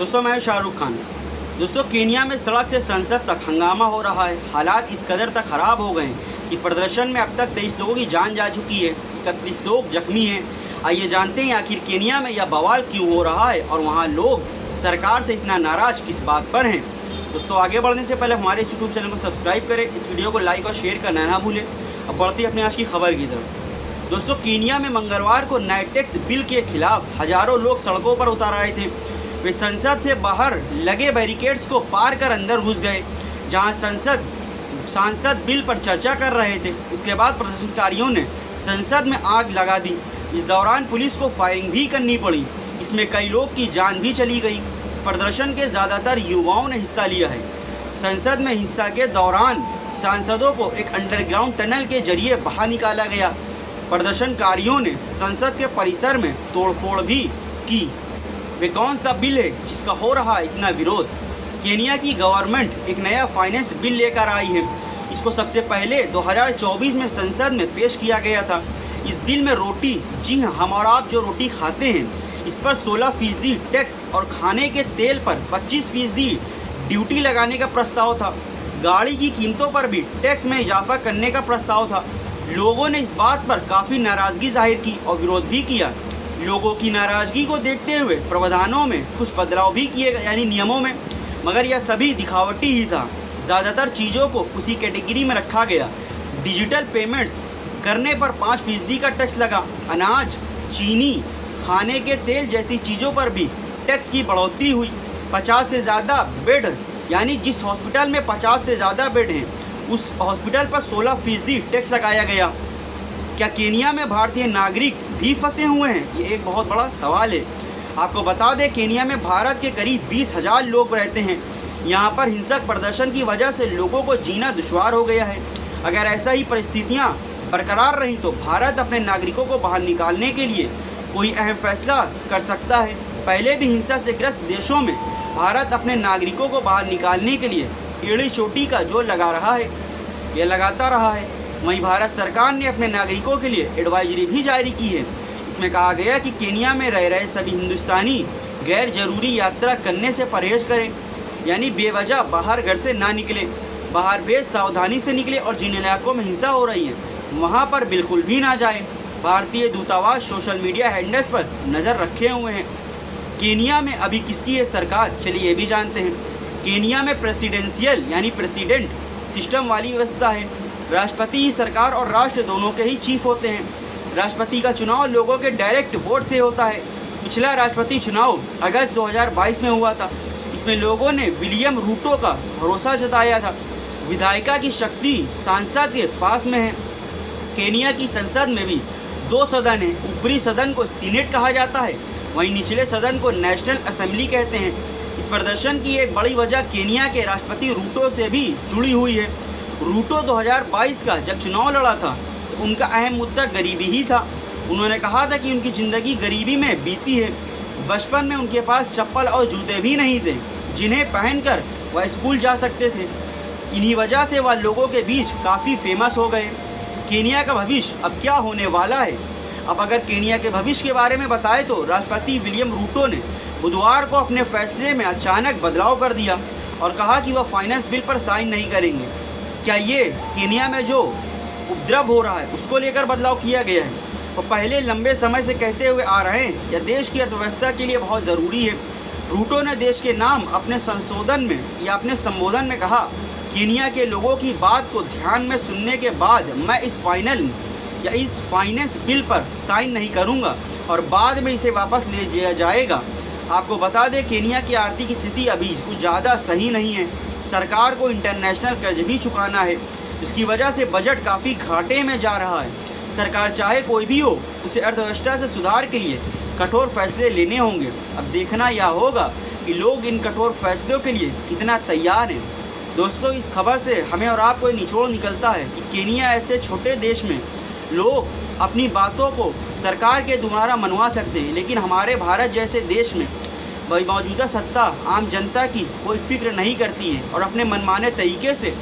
दोस्तों मैं शाहरुख खान। दोस्तों केनिया में सड़क से संसद तक हंगामा हो रहा है। हालात इस कदर तक ख़राब हो गए हैं कि प्रदर्शन में अब तक 23 लोगों की जान जा चुकी है, 31 लोग जख्मी हैं। आइए जानते हैं आखिर केनिया में यह बवाल क्यों हो रहा है और वहाँ लोग सरकार से इतना नाराज़ किस बात पर हैं। दोस्तों आगे बढ़ने से पहले हमारे इस यूट्यूब चैनल को सब्सक्राइब करें, इस वीडियो को लाइक और शेयर करना ना भूलें। अब बढ़ती अपने आज की खबर की तरफ। दोस्तों केनिया में मंगलवार को नाइट टैक्स बिल के खिलाफ हज़ारों लोग सड़कों पर उतर आए थे। वे संसद से बाहर लगे बैरिकेड्स को पार कर अंदर घुस गए, जहां सांसद बिल पर चर्चा कर रहे थे। इसके बाद प्रदर्शनकारियों ने संसद में आग लगा दी। इस दौरान पुलिस को फायरिंग भी करनी पड़ी। इसमें कई लोग की जान भी चली गई। इस प्रदर्शन के ज़्यादातर युवाओं ने हिस्सा लिया है। संसद में हिंसा के दौरान सांसदों को एक अंडरग्राउंड टनल के जरिए बाहर निकाला गया। प्रदर्शनकारियों ने संसद के परिसर में तोड़फोड़ भी की। वे कौन सा बिल है जिसका हो रहा है इतना विरोध? केनिया की गवर्नमेंट एक नया फाइनेंस बिल लेकर आई है। इसको सबसे पहले 2024 में संसद में पेश किया गया था। इस बिल में रोटी, जी हाँ, हम और आप जो रोटी खाते हैं, इस पर 16% टैक्स और खाने के तेल पर 25% ड्यूटी लगाने का प्रस्ताव था। गाड़ी की कीमतों पर भी टैक्स में इजाफा करने का प्रस्ताव था। लोगों ने इस बात पर काफ़ी नाराज़गी जाहिर की और विरोध भी किया। लोगों की नाराज़गी को देखते हुए प्रावधानों में कुछ बदलाव भी किए गए, यानी नियमों में, मगर यह सभी दिखावटी ही था। ज़्यादातर चीज़ों को उसी कैटेगरी में रखा गया। डिजिटल पेमेंट्स करने पर 5% का टैक्स लगा। अनाज, चीनी, खाने के तेल जैसी चीज़ों पर भी टैक्स की बढ़ोतरी हुई। 50 से ज़्यादा बेड, यानी जिस हॉस्पिटल में 50 से ज़्यादा बेड हैं, उस हॉस्पिटल पर 16% टैक्स लगाया गया। क्या केनिया में भारतीय नागरिक भी फंसे हुए हैं? ये एक बहुत बड़ा सवाल है। आपको बता दें, केनिया में भारत के करीब 20,000 लोग रहते हैं। यहाँ पर हिंसक प्रदर्शन की वजह से लोगों को जीना दुश्वार हो गया है। अगर ऐसा ही परिस्थितियाँ बरकरार रहीं तो भारत अपने नागरिकों को बाहर निकालने के लिए कोई अहम फैसला कर सकता है। पहले भी हिंसा से ग्रस्त देशों में भारत अपने नागरिकों को बाहर निकालने के लिए एड़ी चोटी का जोर लगा रहा है, यह लगाता रहा है। वहीं भारत सरकार ने अपने नागरिकों के लिए एडवाइजरी भी जारी की है। इसमें कहा गया कि केनिया में रह रहे सभी हिंदुस्तानी गैर जरूरी यात्रा करने से परहेज करें, यानी बेवजह बाहर घर से ना निकलें। बाहर बेहद सावधानी से निकले और जिन इलाकों में हिंसा हो रही है वहाँ पर बिल्कुल भी ना जाए। भारतीय दूतावास सोशल मीडिया हैंडल्स पर नज़र रखे हुए हैं। केनिया में अभी किसकी है सरकार, चलिए ये भी जानते हैं। केनिया में प्रेसिडेंशियल यानी प्रेसिडेंट सिस्टम वाली व्यवस्था है। राष्ट्रपति ही सरकार और राष्ट्र दोनों के ही चीफ होते हैं। राष्ट्रपति का चुनाव लोगों के डायरेक्ट वोट से होता है। पिछला राष्ट्रपति चुनाव अगस्त 2022 में हुआ था। इसमें लोगों ने विलियम रूटो का भरोसा जताया था। विधायिका की शक्ति सांसद के पास में है। केनिया की संसद में भी 2 सदन हैं। ऊपरी सदन को सीनेट कहा जाता है, वहीं निचले सदन को नेशनल असेंबली कहते हैं। इस प्रदर्शन की एक बड़ी वजह केनिया के राष्ट्रपति रूटो से भी जुड़ी हुई है। रूटो 2022 का जब चुनाव लड़ा था तो उनका अहम मुद्दा गरीबी ही था। उन्होंने कहा था कि उनकी ज़िंदगी गरीबी में बीती है। बचपन में उनके पास चप्पल और जूते भी नहीं थे जिन्हें पहनकर वह स्कूल जा सकते थे। इन्हीं वजह से वह लोगों के बीच काफ़ी फेमस हो गए। केनिया का भविष्य अब क्या होने वाला है? अब अगर केनिया के भविष्य के बारे में बताएं तो राष्ट्रपति विलियम रूटो ने बुधवार को अपने फैसले में अचानक बदलाव कर दिया और कहा कि वह फाइनेंस बिल पर साइन नहीं करेंगे। क्या ये केनिया में जो उपद्रव हो रहा है उसको लेकर बदलाव किया गया है? वो पहले लंबे समय से कहते हुए आ रहे हैं यह देश की अर्थव्यवस्था के लिए बहुत ज़रूरी है। रूटो ने देश के नाम अपने संशोधन में या अपने संबोधन में कहा, केनिया के लोगों की बात को ध्यान में सुनने के बाद मैं इस फाइनेंस बिल पर साइन नहीं करूंगा और बाद में इसे वापस ले लिया जाएगा। आपको बता दें, केनिया की आर्थिक स्थिति अभी कुछ ज़्यादा सही नहीं है। सरकार को इंटरनेशनल कर्ज भी चुकाना है। इसकी वजह से बजट काफ़ी घाटे में जा रहा है। सरकार चाहे कोई भी हो, उसे अर्थव्यवस्था से सुधार के लिए कठोर फैसले लेने होंगे। अब देखना यह होगा कि लोग इन कठोर फैसलों के लिए कितना तैयार हैं। दोस्तों इस खबर से हमें और आपको निचोड़ निकलता है कि केनिया ऐसे छोटे देश में लोग अपनी बातों को सरकार के द्वारा मनवा सकते हैं, लेकिन हमारे भारत जैसे देश में मौजूदा सत्ता आम जनता की कोई फिक्र नहीं करती है और अपने मनमाने तरीके से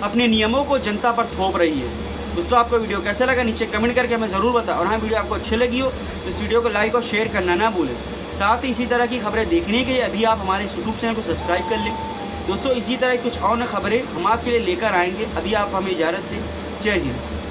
अपने नियमों को जनता पर थोप रही है। दोस्तों आपको वीडियो कैसा लगा नीचे कमेंट करके हमें ज़रूर बताएं और हाँ वीडियो आपको अच्छी लगी हो तो इस वीडियो को लाइक और शेयर करना ना भूलें। साथ ही इसी तरह की खबरें देखने के लिए अभी आप हमारे यूट्यूब चैनल को सब्सक्राइब कर लें। दोस्तों इसी तरह कुछ और न खबरें हम आपके लिए लेकर आएंगे। अभी आप हमें इजाज़त दें। जय हिंद।